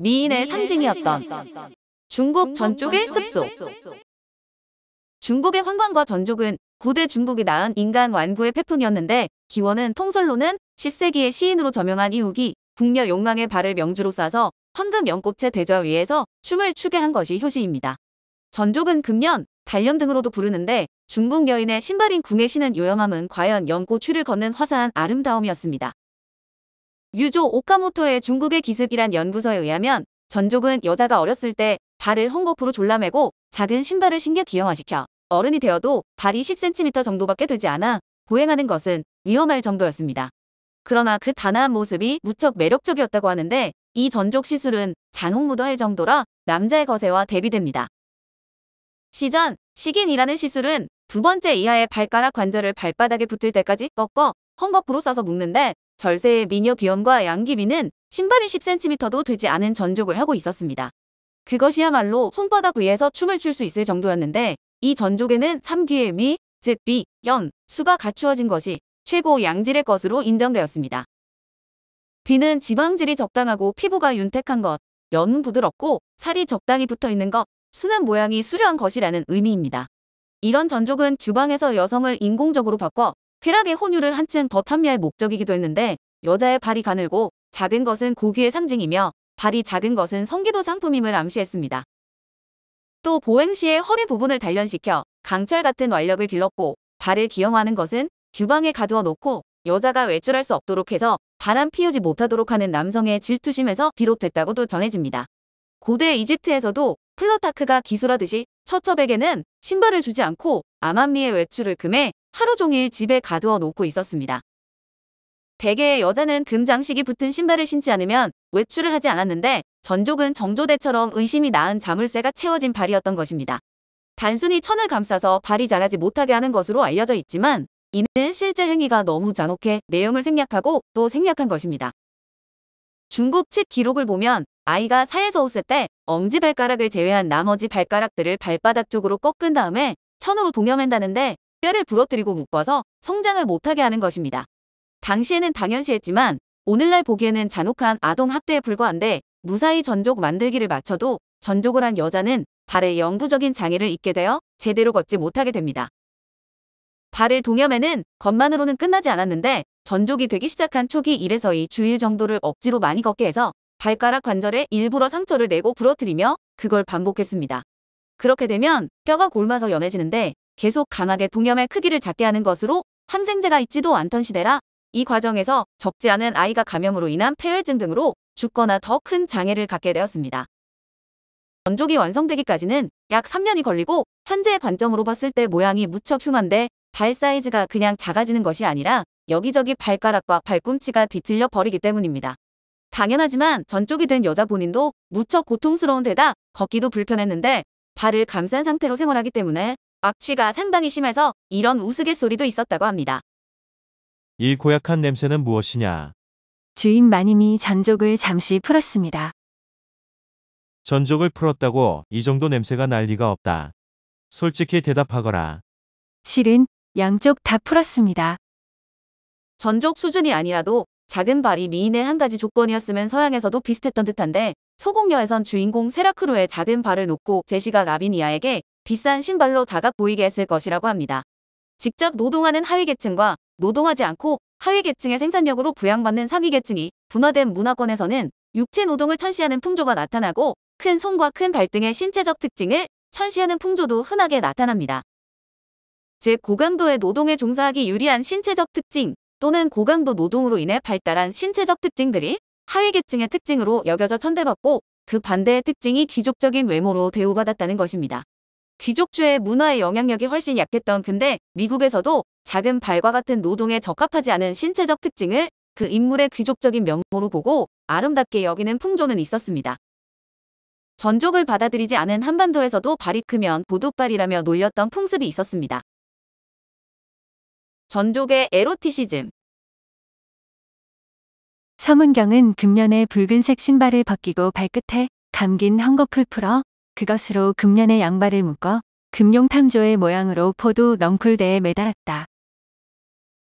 미인의 상징이었던 중국 전족의 습소. 중국의 황관과 전족은 고대 중국이 낳은 인간 완구의 태풍이었는데 기원은 통설로는 10세기의 시인으로 저명한 이욱이 궁녀 용랑의 발을 명주로 싸서 황금 연꽃의 대좌 위에서 춤을 추게 한 것이 효시입니다. 전족은 금연, 단련 등으로도 부르는데 중국 여인의 신발인 궁에 신은 요염함은 과연 연꽃 추를 걷는 화사한 아름다움이었습니다. 유조 오카모토의 중국의 기습이란 연구서에 의하면 전족은 여자가 어렸을 때 발을 헝겊으로 졸라매고 작은 신발을 신겨 기형화시켜 어른이 되어도 발이 10cm 정도밖에 되지 않아 보행하는 것은 위험할 정도였습니다. 그러나 그 단아한 모습이 무척 매력적이었다고 하는데 이 전족 시술은 잔혹무도할 정도라 남자의 거세와 대비됩니다. 시전, 식인이라는 시술은 두 번째 이하의 발가락 관절을 발바닥에 붙을 때까지 꺾어 헝겊으로 싸서 묶는데 절세의 미녀 비연과 양귀비는 신발이 10cm도 되지 않은 전족을 하고 있었습니다. 그것이야말로 손바닥 위에서 춤을 출 수 있을 정도였는데 이 전족에는 3귀의 미, 즉 비, 연, 수가 갖추어진 것이 최고 양질의 것으로 인정되었습니다. 비는 지방질이 적당하고 피부가 윤택한 것, 연은 부드럽고 살이 적당히 붙어있는 것, 수는 모양이 수려한 것이라는 의미입니다. 이런 전족은 규방에서 여성을 인공적으로 바꿔 쾌락의 혼유를 한층 더 탐미할 목적이기도 했는데 여자의 발이 가늘고 작은 것은 고귀의 상징이며 발이 작은 것은 성기도 상품임을 암시했습니다. 또 보행 시에 허리 부분을 단련시켜 강철 같은 완력을 길렀고 발을 기형하는 것은 규방에 가두어 놓고 여자가 외출할 수 없도록 해서 바람 피우지 못하도록 하는 남성의 질투심에서 비롯됐다고도 전해집니다. 고대 이집트에서도 플루타크가 기술하듯이 처첩에게는 신발을 주지 않고 암암리의 외출을 금해 하루 종일 집에 가두어 놓고 있었습니다. 대개의 여자는 금 장식이 붙은 신발을 신지 않으면 외출을 하지 않았는데 전족은 정조대처럼 의심이 낳은 자물쇠가 채워진 발이었던 것입니다. 단순히 천을 감싸서 발이 자라지 못하게 하는 것으로 알려져 있지만 이는 실제 행위가 너무 잔혹해 내용을 생략하고 또 생략한 것입니다. 중국 측 기록을 보면 아이가 4에서 5세 때 엄지발가락을 제외한 나머지 발가락들을 발바닥 쪽으로 꺾은 다음에 천으로 동여맨다는데 뼈를 부러뜨리고 묶어서 성장을 못하게 하는 것입니다. 당시에는 당연시했지만 오늘날 보기에는 잔혹한 아동학대에 불과한데 무사히 전족 만들기를 마쳐도 전족을 한 여자는 발에 영구적인 장애를 입게 되어 제대로 걷지 못하게 됩니다. 발을 동여매는 것만으로는 끝나지 않았는데 전족이 되기 시작한 초기 1에서 2주일 정도를 억지로 많이 걷게 해서 발가락 관절에 일부러 상처를 내고 부러뜨리며 그걸 반복했습니다. 그렇게 되면 뼈가 골마서 연해지는데 계속 강하게 동여매 크기를 작게 하는 것으로 항생제가 있지도 않던 시대라 이 과정에서 적지 않은 아이가 감염으로 인한 폐혈증 등으로 죽거나 더 큰 장애를 갖게 되었습니다. 전족이 완성되기까지는 약 3년이 걸리고 현재의 관점으로 봤을 때 모양이 무척 흉한데 발 사이즈가 그냥 작아지는 것이 아니라 여기저기 발가락과 발꿈치가 뒤틀려 버리기 때문입니다. 당연하지만 전족이 된 여자 본인도 무척 고통스러운 데다 걷기도 불편했는데 발을 감싼 상태로 생활하기 때문에 악취가 상당히 심해서 이런 우스갯소리도 있었다고 합니다. 이 고약한 냄새는 무엇이냐? 주인 마님이 전족을 잠시 풀었습니다. 전족을 풀었다고 이 정도 냄새가 날 리가 없다. 솔직히 대답하거라. 실은 양쪽 다 풀었습니다. 전족 수준이 아니라도 작은 발이 미인의 한 가지 조건이었으면 서양에서도 비슷했던 듯한데 소공녀에선 주인공 세라크로의 작은 발을 놓고 제시가 라비니아에게 비싼 신발로 작아 보이게 했을 것이라고 합니다. 직접 노동하는 하위계층과 노동하지 않고 하위계층의 생산력으로 부양받는 상위계층이 분화된 문화권에서는 육체 노동을 천시하는 풍조가 나타나고 큰 손과 큰 발등의 신체적 특징을 천시하는 풍조도 흔하게 나타납니다. 즉 고강도의 노동에 종사하기 유리한 신체적 특징 또는 고강도 노동으로 인해 발달한 신체적 특징들이 하위계층의 특징으로 여겨져 천대받고 그 반대의 특징이 귀족적인 외모로 대우받았다는 것입니다. 귀족주의 문화의 영향력이 훨씬 약했던 근대 미국에서도 작은 발과 같은 노동에 적합하지 않은 신체적 특징을 그 인물의 귀족적인 면모로 보고 아름답게 여기는 풍조는 있었습니다. 전족을 받아들이지 않은 한반도에서도 발이 크면 도둑발이라며 놀렸던 풍습이 있었습니다. 전족의 에로티시즘. 서문경은 금년에 붉은색 신발을 벗기고 발끝에 감긴 헝겊을 풀어 그것으로 금년의 양발을 묶어 금룡탐조의 모양으로 포도 넝쿨대에 매달았다.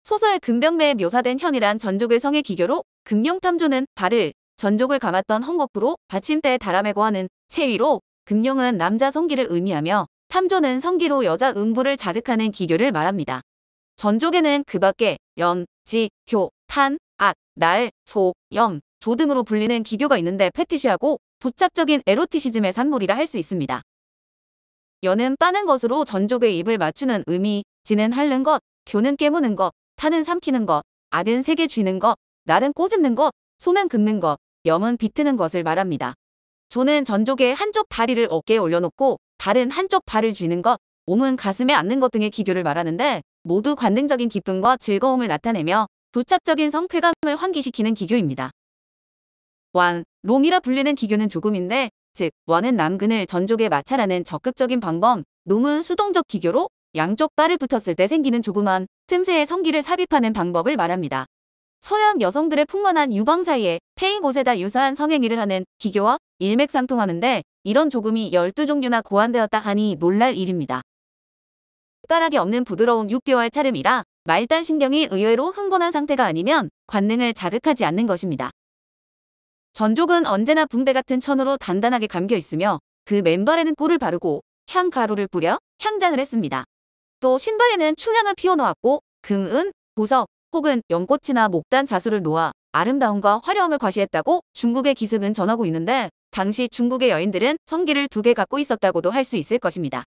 소설 금병매에 묘사된 현이란 전족의 성의 기교로 금룡탐조는 발을 전족을 감았던 헝겊으로 받침대에 달아매고 하는 체위로 금룡은 남자 성기를 의미하며 탐조는 성기로 여자 음부를 자극하는 기교를 말합니다. 전족에는 그 밖에 연, 지, 교, 탄, 악, 날, 소, 염, 조 등으로 불리는 기교가 있는데 페티시하고 도착적인 에로티시즘의 산물이라 할 수 있습니다. 연은 빠는 것으로 전족의 입을 맞추는 의미, 지는 핥는 것, 교는 깨무는 것, 탄은 삼키는 것, 악은 세게 쥐는 것, 날은 꼬집는 것, 소는 긋는 것, 염은 비트는 것을 말합니다. 조는 전족의 한쪽 다리를 어깨에 올려놓고 다른 한쪽 발을 쥐는 것, 옴은 가슴에 앉는 것 등의 기교를 말하는데 모두 관능적인 기쁨과 즐거움을 나타내며 도착적인 성쾌감을 환기시키는 기교입니다. 완, 롱이라 불리는 기교는 조금인데 즉 완은 남근을 전족에 마찰하는 적극적인 방법, 농은 수동적 기교로 양쪽 발을 붙었을 때 생기는 조그만 틈새에 성기를 삽입하는 방법을 말합니다. 서양 여성들의 풍만한 유방 사이에 패인 곳에다 유사한 성행위를 하는 기교와 일맥상통하는데 이런 조금이 12종류나 고안되었다 하니 놀랄 일입니다. 숟가락이 없는 부드러운 6개월 차름이라 말단신경이 의외로 흥분한 상태가 아니면 관능을 자극하지 않는 것입니다. 전족은 언제나 붕대 같은 천으로 단단하게 감겨 있으며 그 맨발에는 꿀을 바르고 향가루를 뿌려 향장을 했습니다. 또 신발에는 춘향을 피워놓았고 금, 은, 보석 혹은 연꽃이나 목단 자수를 놓아 아름다움과 화려함을 과시했다고 중국의 기습은 전하고 있는데 당시 중국의 여인들은 성기를 2개 갖고 있었다고도 할 수 있을 것입니다.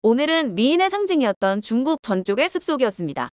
오늘은 미인의 상징이었던 중국 전족의 습속이었습니다.